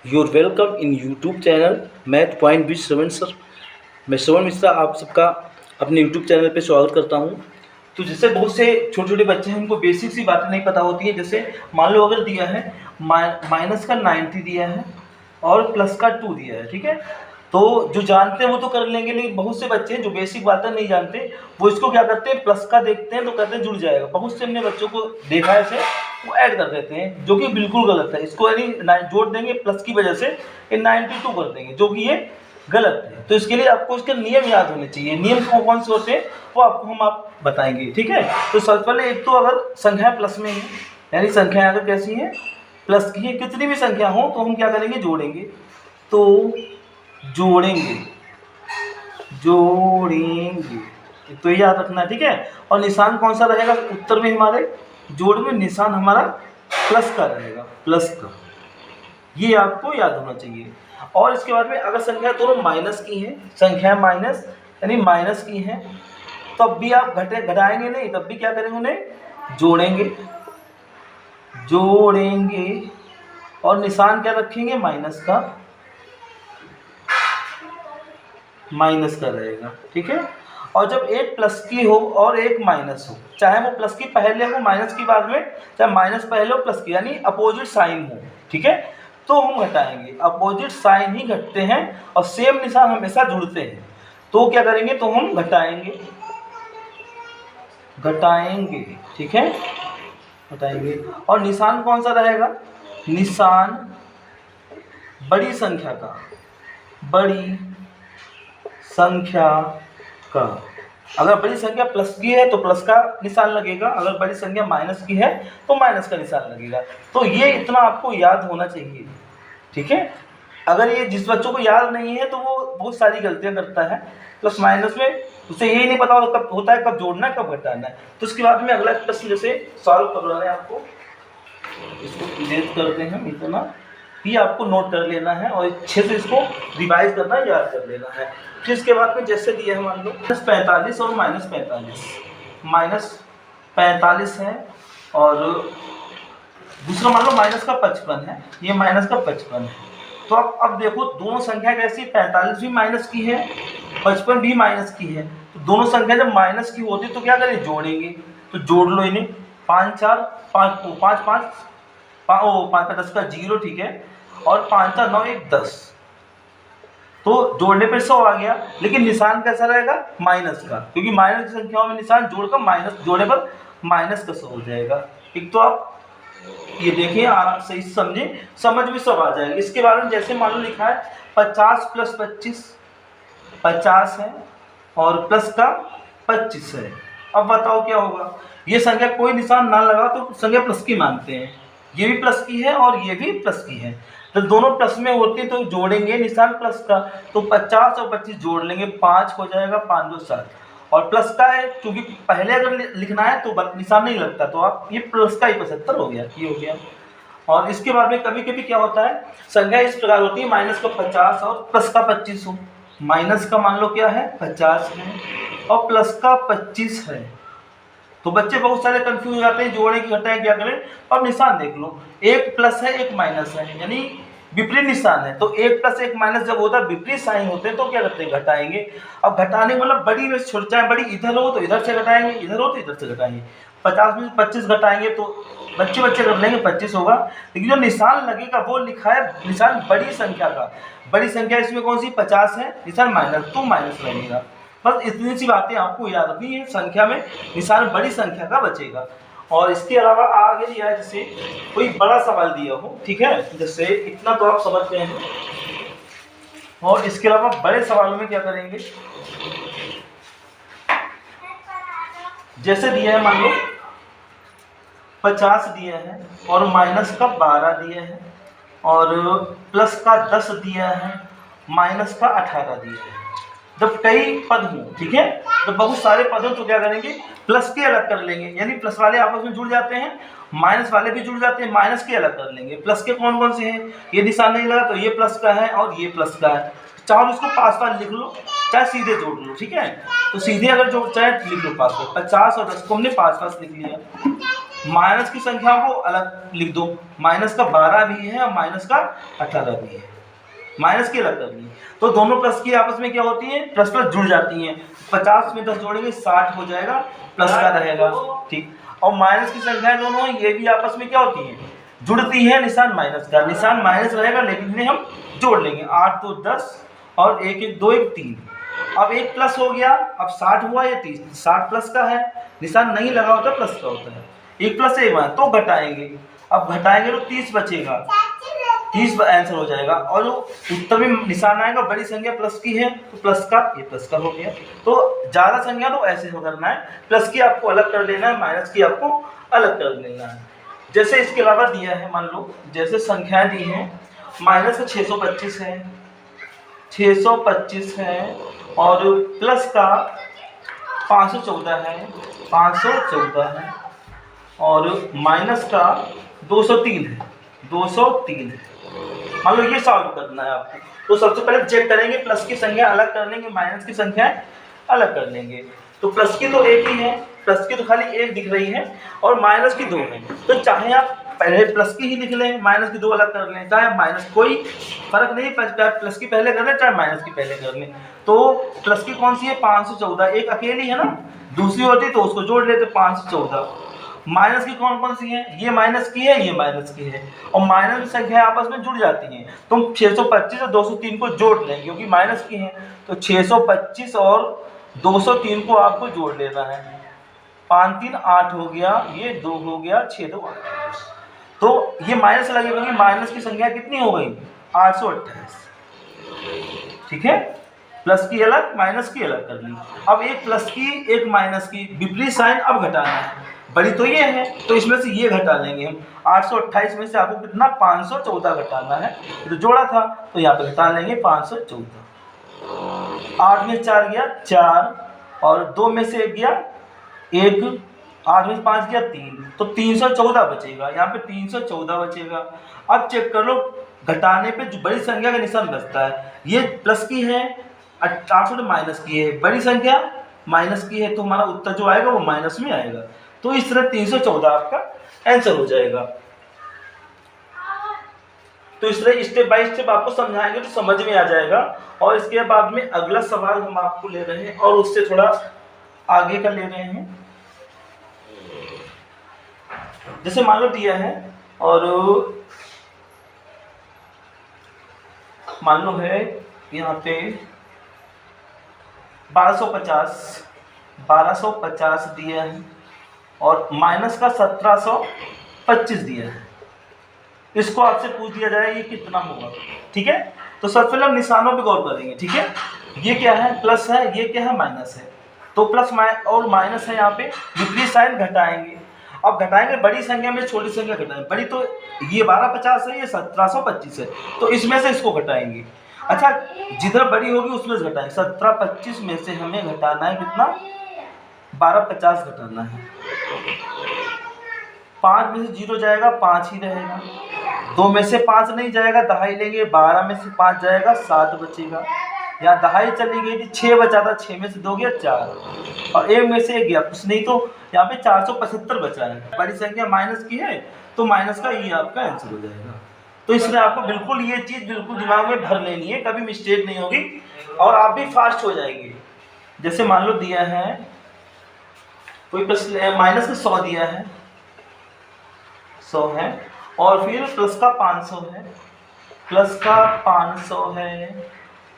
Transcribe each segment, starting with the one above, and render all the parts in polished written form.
Your welcome in YouTube channel math point with Shravan sir. मैं श्रवण मिश्रा आप सबका अपने यूट्यूब चैनल पे स्वागत करता हूँ। तो जैसे बहुत से छोटे छोटे बच्चे हैं उनको बेसिक सी बातें नहीं पता होती है। जैसे मान लो अगर दिया है माइनस का 90 दिया है और प्लस का 2 दिया है, ठीक है। तो जो जानते हैं वो तो कर लेंगे, लेकिन बहुत से बच्चे हैं जो बेसिक बातें नहीं जानते, वो इसको क्या करते हैं, प्लस का देखते हैं तो कहते हैं जुड़ जाएगा। बहुत से हमने बच्चों को देखा है ऐसे, वो ऐड कर देते हैं, जो कि बिल्कुल गलत है। इसको यदि जोड़ देंगे प्लस की वजह से ये 92 कर देंगे, जो कि ये गलत है। तो इसके लिए आपको इसके नियम याद होने चाहिए। नियम कौन से होते हैं वो आपको हम बताएंगे, ठीक है। तो सबसे पहले एक तो अगर संख्या प्लस में है, यानी संख्या अगर कैसी है, प्लस की है, कितनी भी संख्या हो तो हम क्या करेंगे, जोड़ेंगे। तो जोड़ेंगे तो ये याद रखना है, ठीक है। और निशान कौन सा रहेगा उत्तर में, हमारे जोड़ में निशान हमारा प्लस का रहेगा, प्लस का। ये आपको याद होना चाहिए। और इसके बाद में अगर संख्या दोनों माइनस की है, संख्या माइनस यानी माइनस की है, तब भी आप घटाएंगे नहीं, तब भी क्या करेंगे, उन्हें जोड़ेंगे और निशान क्या रखेंगे, माइनस का रहेगा, ठीक है। और जब एक प्लस की हो और एक माइनस हो, चाहे वो प्लस की पहले हो माइनस की बाद में, चाहे माइनस पहले हो प्लस की, यानी अपोजिट साइन हो, ठीक है, तो हम घटाएंगे। अपोजिट साइन ही घटते हैं और सेम निशान हमेशा जुड़ते हैं। तो क्या करेंगे, तो हम घटाएंगे, ठीक है, घटाएंगे। और निशान कौन सा रहेगा, निशान बड़ी संख्या का। अगर बड़ी संख्या प्लस की है तो प्लस का निशान लगेगा, अगर बड़ी संख्या माइनस की है तो माइनस का निशान लगेगा। तो ये इतना आपको याद होना चाहिए, ठीक है। अगर ये जिस बच्चों को याद नहीं है तो वो बहुत सारी गलतियां करता है प्लस माइनस में, उसे यही नहीं पता कब होता है, कब जोड़ना है, कब घटाना है। तो उसके बाद में अगला प्रश्न जैसे सॉल्व करवाना है आपको, इसको क्लियर करते हैं, इतना ही आपको नोट कर लेना है और अच्छे से इसको रिवाइज करना, याद कर लेना है। फिर इसके बाद में जैसे दिया है, मान लो -45 और -45 है, और दूसरा मान लो माइनस का 55 है, ये माइनस का 55 है। तो अब देखो दोनों संख्या कैसी, 45 भी माइनस की है, 55 भी माइनस की है। तो दोनों संख्या जब माइनस की होती तो क्या करें, जोड़ेंगे। तो जोड़ लो इन्हें, 5 4 5 5 5 5 10 का 0, ठीक है, और 5 4 9 1 10। तो जोड़ने पे 100 आ गया, लेकिन निशान कैसा रहेगा, माइनस का, क्योंकि माइनस की संख्याओं में निशान जोड़कर माइनस, जोड़े पर माइनस का 100 हो जाएगा। एक तो आप ये देखिए, आप सही समझे, समझ में सब आ जाएगा। इसके बारे में जैसे मान लो लिखा है 50 + 25, 50 है और प्लस का 25 है। अब बताओ क्या होगा, ये संख्या कोई निशान ना लगा तो संख्या प्लस की मानते हैं, ये भी प्लस की है और ये भी प्लस की है। तो दोनों प्लस में होती है तो जोड़ेंगे निशान प्लस का। तो 50 और 25 जोड़ लेंगे, 5 हो जाएगा, 5 2 7, और प्लस का है क्योंकि पहले अगर लिखना है तो निशान नहीं लगता, तो आप ये प्लस का ही 75 हो गया, ये हो गया। और इसके बाद में कभी कभी क्या होता है, संख्या इस प्रकार होती है, माइनस का 50 और प्लस का 25 हो। माइनस का मान लो क्या है, 50 है और प्लस का 25 है। तो बच्चे बहुत सारे कंफ्यूज हो जाते हैं, जोड़े कि घटाएं क्या करें। अब निशान देख लो, एक प्लस है एक माइनस है, यानी विपरीत निशान है। तो एक प्लस एक माइनस जब होता है, विपरीत साइन होते हैं, तो क्या करते हैं, घटाएंगे। अब घटाने मतलब बड़ी में छोड़, चाहे बड़ी इधर हो तो इधर से घटाएंगे, इधर हो तो इधर से घटाएंगे। 50 में 25 घटाएंगे तो बच्चे कर लेंगे, 25 होगा। लेकिन जो निशान लगेगा वो लिखा है निशान बड़ी संख्या का। बड़ी संख्या इसमें कौन सी, 50 है, निशान माइनस, तो माइनस लगेगा। बस इतनी सी बातें आपको याद रखनी है, संख्या में निशान बड़ी संख्या का बचेगा। और इसके अलावा आगे दिया है, जैसे कोई बड़ा सवाल दिया हो, ठीक है, जैसे इतना तो आप समझ गए हैं। और इसके अलावा बड़े सवालों में क्या करेंगे, जैसे दिया है, मान लो 50 दिया है और माइनस का 12 दिया है और प्लस का 10 दिया है, माइनस का 18 दिया है। जब कई पद हों, ठीक है, जब बहुत सारे पद हों तो क्या करेंगे, प्लस के अलग कर लेंगे, यानी प्लस वाले आपस में जुड़ जाते हैं, माइनस वाले भी जुड़ जाते हैं, माइनस के अलग कर लेंगे। प्लस के कौन कौन से हैं, ये निशान नहीं लगा तो ये प्लस का है और ये प्लस का है। चाहे उसको पास पास लिख लो, चाहे सीधे जोड़ लो, ठीक है। तो सीधे अगर जोड़ चाहे लिख लो पास, 50 और 10 को हमने पास पास लिख लिया। माइनस की संख्या को अलग लिख दो, माइनस का 12 भी है और माइनस का 18 भी है, माइनस की अलग करनी। तो दोनों प्लस की आपस में क्या होती है, प्लस प्लस जुड़ जाती हैं। 50 में 10 जोड़ेंगे 60 हो जाएगा, प्लस का रहेगा, ठीक। और माइनस की संख्या दोनों ये भी आपस में क्या होती है, जुड़ती है, निशान माइनस का, निशान माइनस रहेगा लेकिन इन्हें हम जोड़ लेंगे। 8 तो 10 और 1 1 2 1 3। अब एक प्लस हो गया, अब 60 हुआ, ये 30, 60 प्लस का है, निशान नहीं लगा होता प्लस का होता है, एक प्लस एक माइनस, तो घटाएंगे। अब घटाएंगे तो 30 बचेगा, 30 आंसर हो जाएगा। और जो उत्तर में निशान आएगा, बड़ी संख्या प्लस की है तो प्लस का, ये प्लस का हो गया। तो ज़्यादा संख्या तो ऐसे हो करना है, प्लस की आपको अलग कर लेना है, माइनस की आपको अलग कर लेना है। जैसे इसके अलावा दिया है, मान लो जैसे संख्याएं दी हैं, माइनस का 625 है, 625 है, और प्लस का 514 है, 514 है, और माइनस का 203 है, 203 है। मान लो ये सॉल्व करना है आपको, तो सबसे पहले चेक करेंगे, प्लस की संख्या अलग कर लेंगे, माइनस की संख्या अलग कर लेंगे। तो प्लस की तो एक ही है, प्लस की तो खाली एक दिख रही है, और माइनस की 2 है। तो चाहे आप पहले प्लस की ही लिख लें, माइनस की 2 अलग कर लें, चाहे माइनस, कोई फर्क नहीं, चाहे प्लस की पहले कर लें चाहे माइनस की पहले कर लें। तो प्लस की कौन सी है, 514, एक अकेली है ना, दूसरी होती तो उसको जोड़ लेते 514। माइनस की कौन कौन सी है, ये माइनस की है, ये माइनस की है, और माइनस की संख्या आपस में जुड़ जाती हैं। तुम 625 और 203 को जोड़ लें क्योंकि माइनस की है, तो 625 और 203 को आपको जोड़ लेना है। 5 3 8 हो गया, ये 2 हो गया, 6 2 8। तो ये माइनस लगेगा कि माइनस की संख्या कितनी हो गई, 828, ठीक है। प्लस की अलग, माइनस की अलग कर ली। अब एक प्लस की एक माइनस की, विपरीत साइन अब घटाना है, बड़ी तो ये है तो इसमें से ये घटा लेंगे हम। 828 में से आपको कितना, 514 घटाना है, तो जोड़ा था तो यहाँ पे घटा लेंगे 514। 8 में 4 गया 4, और 2 में से 1 गया 1, 8 में 5 गया 3, तो 314 बचेगा, यहाँ पे 314 बचेगा। अब चेक कर लो, घटाने पे जो बड़ी संख्या का निशान बचता है, ये प्लस की है, 800 माइनस की है, बड़ी संख्या माइनस की है, तो हमारा उत्तर जो आएगा वो माइनस में आएगा। तो इस तरह 314 आपका आंसर हो जाएगा। तो इस तरह स्टेप बाय स्टेप आपको समझाएंगे तो समझ में आ जाएगा। और इसके बाद में अगला सवाल हम आपको ले रहे हैं और उससे थोड़ा आगे का ले रहे हैं। जैसे मान लो दिया है, और मान लो है यहाँ पे 1250 दिया है, और माइनस का 1725 दिया है। इसको आपसे पूछ दिया जाए ये कितना होगा, ठीक है। तो सबसे पहले हम निशानों पे गौर करेंगे, ठीक है। ये क्या है, प्लस है, ये क्या है, माइनस है। तो प्लस और माइनस है, यहाँ पे विपरीत साइन घटाएंगे। अब घटाएंगे, बड़ी संख्या में छोटी संख्या घटाएंगे। बड़ी तो ये 1250 है, ये 1725 है, तो इसमें से इसको घटाएंगे। अच्छा, जिधर बड़ी होगी उसमें से घटाएंगे। 1725 में से हमें घटाना है कितना, 1250 घटाना है। 5 में से 0 जाएगा, 5 ही रहेगा। 2 में से 5 नहीं जाएगा, दहाई लेंगे, 12 में से 5 जाएगा, 7 बचेगा। यहाँ दहाई चली गई थी, 6 बचा था, 6 में से 2 गया 4, और 1 में से 1 गया, कुछ नहीं, तो यहाँ पे 475 बचा है। बड़ी संख्या माइनस की है तो माइनस का ये आपका आंसर हो जाएगा। तो इसमें आपको बिल्कुल ये चीज़ बिल्कुल दिमाग में भर लेनी है, कभी मिस्टेक नहीं होगी और आप भी फास्ट हो जाएंगे। जैसे मान लो दिया है कोई माइनस का 100 दिया है, 100 है, और फिर प्लस का 500 है, प्लस का 500 है,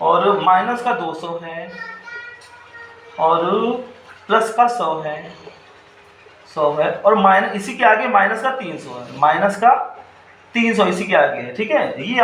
और माइनस का 200 है, और प्लस का 100 है, 100 है, और माइनस इसी के आगे माइनस का 300 है, माइनस का 300 इसी के आगे है, ठीक है। ये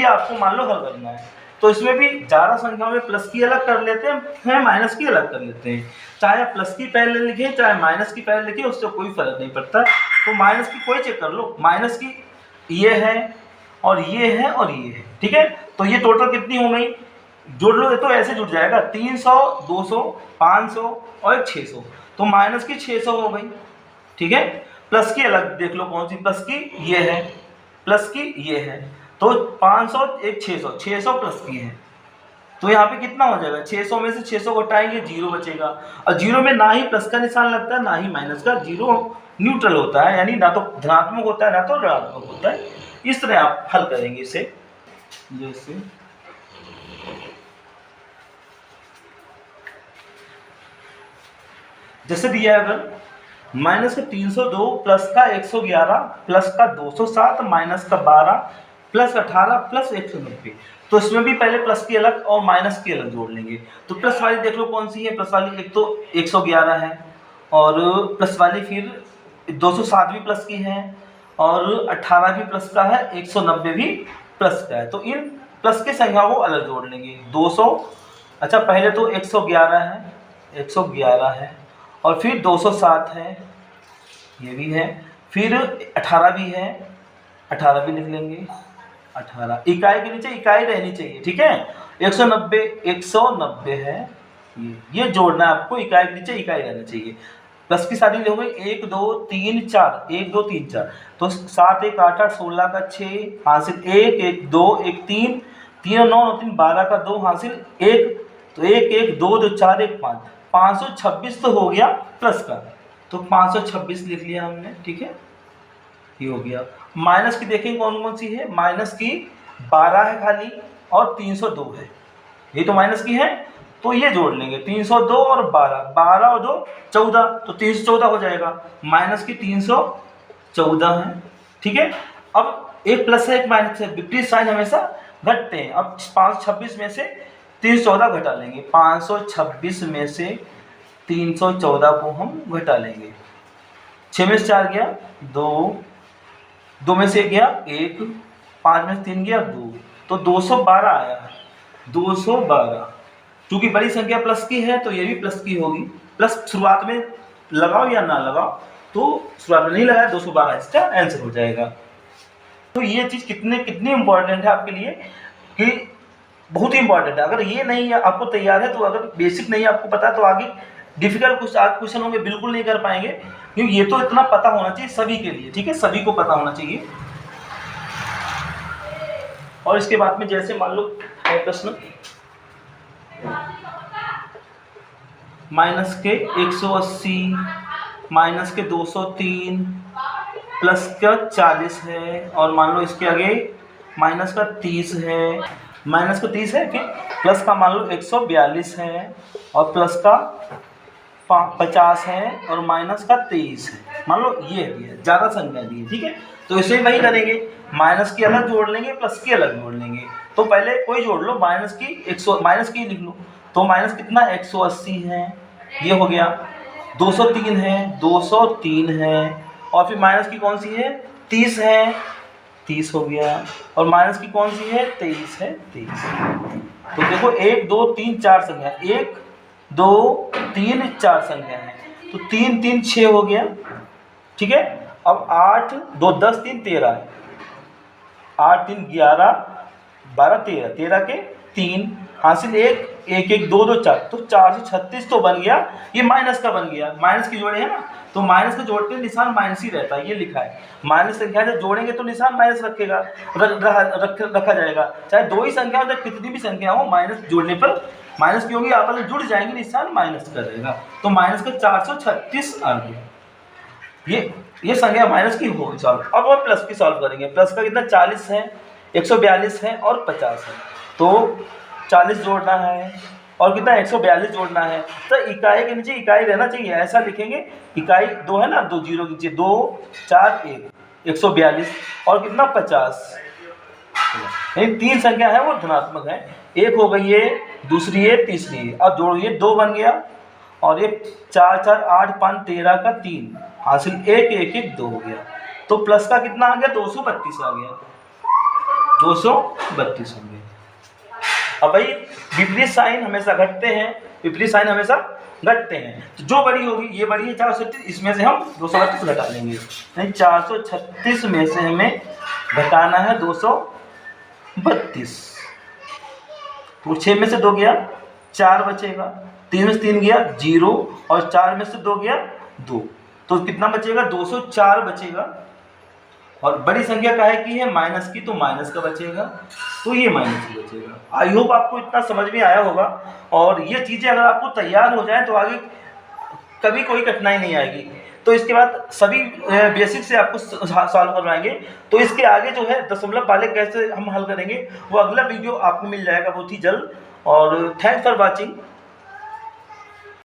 आपको मान लो हल करना है। तो इसमें भी ज़्यादा संख्या में प्लस की अलग कर लेते हैं, माइनस की अलग कर लेते हैं। चाहे आप प्लस की पहले लिखें चाहे माइनस की पहले लिखें, उससे कोई फर्क नहीं पड़ता। तो माइनस की कोई चेक कर लो, माइनस की ये है और ये है और ये है, ठीक है। तो ये टोटल कितनी हो गई, जोड़ लो तो ऐसे जुड़ जाएगा 300, 200, 500 और 600, तो माइनस की 600 हो गई, ठीक है। प्लस की अलग देख लो कौन सी, प्लस की ये है, प्लस की ये है, तो 500 एक 600, 600 प्लस की है, तो यहाँ पे कितना हो जाएगा, 600 में से 600 घटाएंगे 0 बचेगा। और 0 में ना ही प्लस का निशान लगता है ना ही माइनस का, 0 न्यूट्रल होता है, यानी ना तो धनात्मक होता है ना तो ऋणात्मक होता है। इस तरह आप हल करेंगे इसे। जैसे दिया है अगर माइनस का 302 प्लस का 111 प्लस का 207 माइनस का 12 प्लस 18 प्लस 190, तो इसमें भी पहले प्लस की अलग और माइनस की अलग जोड़ लेंगे। तो प्लस वाली देख लो कौन सी है, प्लस वाली एक तो 111 है, और प्लस वाली फिर 207 भी प्लस की है, और 18 भी प्लस का है, 190 भी प्लस का है। तो इन प्लस की संख्या को अलग जोड़ लेंगे। 200, अच्छा पहले तो 111 है, 111 है, और फिर 207 है, ये भी है, फिर 18 भी है, 18 भी लिख लेंगे, 18 इकाई के नीचे इकाई रहनी चाहिए, ठीक है। 190 है, ये जोड़ना है आपको, इकाई के नीचे इकाई रहना चाहिए। प्लस की सारी हो गई 1 2 3 4, 1 2 3 4, तो 7 1 8 8 16 का 6 हासिल 1 1 2 1 3 3 9 9 3 12 का 2 हासिल 1, तो 1 1 2 2 4 1 5, 526 तो हो गया प्लस का, तो 526 लिख लिया हमने, ठीक है, ये हो गया। माइनस की देखेंगे कौन कौन सी है, माइनस की 12 है खाली और 302 है, ये तो माइनस की है, तो ये जोड़ लेंगे 302 और 12, 12 और 2 14, तो 314 हो जाएगा। माइनस की 314 है, ठीक है। अब एक प्लस है एक माइनस है, विपरीत साइन हमेशा घटते हैं। अब 526 में से 314 घटा लेंगे, 526 में से 314 को हम घटा लेंगे। 6 में से 4 गया 2, 2 में से गया 1, 5 में से 3 गया 2, तो 212 आया, 212। क्योंकि बड़ी संख्या प्लस की है तो ये भी प्लस की होगी। प्लस शुरुआत में लगाओ या ना लगाओ, तो शुरुआत में नहीं लगाया, 212 इसका आंसर हो जाएगा। तो ये चीज़ कितनी इंपॉर्टेंट है आपके लिए, कि बहुत ही इंपॉर्टेंट है। अगर ये नहीं है आपको तैयार है, तो अगर बेसिक नहीं आपको पता, तो आगे डिफिकल्ट कुछ आज क्वेश्चन होंगे बिल्कुल नहीं कर पाएंगे, क्योंकि ये तो इतना पता होना चाहिए सभी के लिए, ठीक है, सभी को पता होना चाहिए। और इसके बाद में जैसे मान लो प्रश्न माइनस के 180 माइनस के 203 प्लस का 40 है, और मान लो इसके आगे माइनस का 30 है, माइनस का 30 है, फिर प्लस का मान लो 142 है, और प्लस का 50 है, और माइनस का 23 है। मान लो ये है, ज़्यादा संख्या दी है, ठीक है, तो इसे वही करेंगे, माइनस की अलग जोड़ लेंगे प्लस की अलग जोड़ लेंगे। तो पहले कोई जोड़ लो, माइनस की लिख लो, तो माइनस कितना 180 है, ये हो गया, 203 है, 203 है, और फिर माइनस की कौन सी है 30 है, 30 हो गया, और माइनस की कौन सी है 23 है, 23। तो देखो 1 2 3 4 संख्या, 1 2 3 4 संख्या है, तो 3 3 6 हो गया, ठीक है। अब 8 2 10 3 13 है, 8 3 11 12 13, 13 के 3 हासिल 1 1 1 2 2 4, तो 436 तो बन गया। ये माइनस का बन गया, माइनस की जोड़े है ना, तो माइनस का जोड़ते निशान माइनस ही रहता है, ये लिखा है। माइनस संख्या जब जोड़ेंगे तो निशान माइनस रखा जाएगा, चाहे दो ही संख्या हो चाहे कितनी भी संख्या हो, माइनस जोड़ने पर माइनस की होगी, आपस में जुड़ जाएंगे, निशान माइनस का रहेगा। तो माइनस का 436 आ गया, ये संख्या माइनस की होगी सॉल्व। अब हम प्लस की सॉल्व करेंगे। प्लस का कितना 40 है, 142 है और 50 है, तो 40 जोड़ना है और कितना 142 जोड़ना है, तो इकाई के नीचे इकाई रहना चाहिए, ऐसा लिखेंगे। इकाई 2 है ना, 2 जीरो के नीचे 2 4 1, 142 और कितना 50, यानी 3 संख्या है वो धनात्मक है। एक हो गई ये, दूसरी है, तीसरी है। अब जोड़िए 2 बन गया, और ये 4 4 8 5 13 का 3 हासिल 1 1 1 2 हो गया। तो प्लस का कितना आ गया 232 आ गया, 232 हो गया। अब भाई विपरीत साइन हमेशा घटते हैं, विपरीत साइन हमेशा घटते हैं, तो जो बड़ी होगी ये बड़ी है 436, इसमें से हम 232 घटा लेंगे, यानी 436 में से हमें घटाना है 232। तो 6 में से 2 गया 4 बचेगा, 3 में से 3 गया 0, और 4 में से 2 गया 2, तो कितना बचेगा 204 बचेगा। और बड़ी संख्या काहे की है, माइनस की, तो माइनस का बचेगा। तो ये माइनस ही बचेगा। आई होप आपको इतना समझ में आया होगा, और ये चीज़ें अगर आपको तैयार हो जाए तो आगे कभी कोई कठिनाई नहीं आएगी। तो इसके बाद सभी बेसिक से आपको सॉल्व करवाएंगे। तो इसके आगे जो है दशमलव वाले कैसे हम हल करेंगे वो अगला वीडियो आपको मिल जाएगा बहुत ही जल्द। और थैंक्स फॉर वॉचिंग।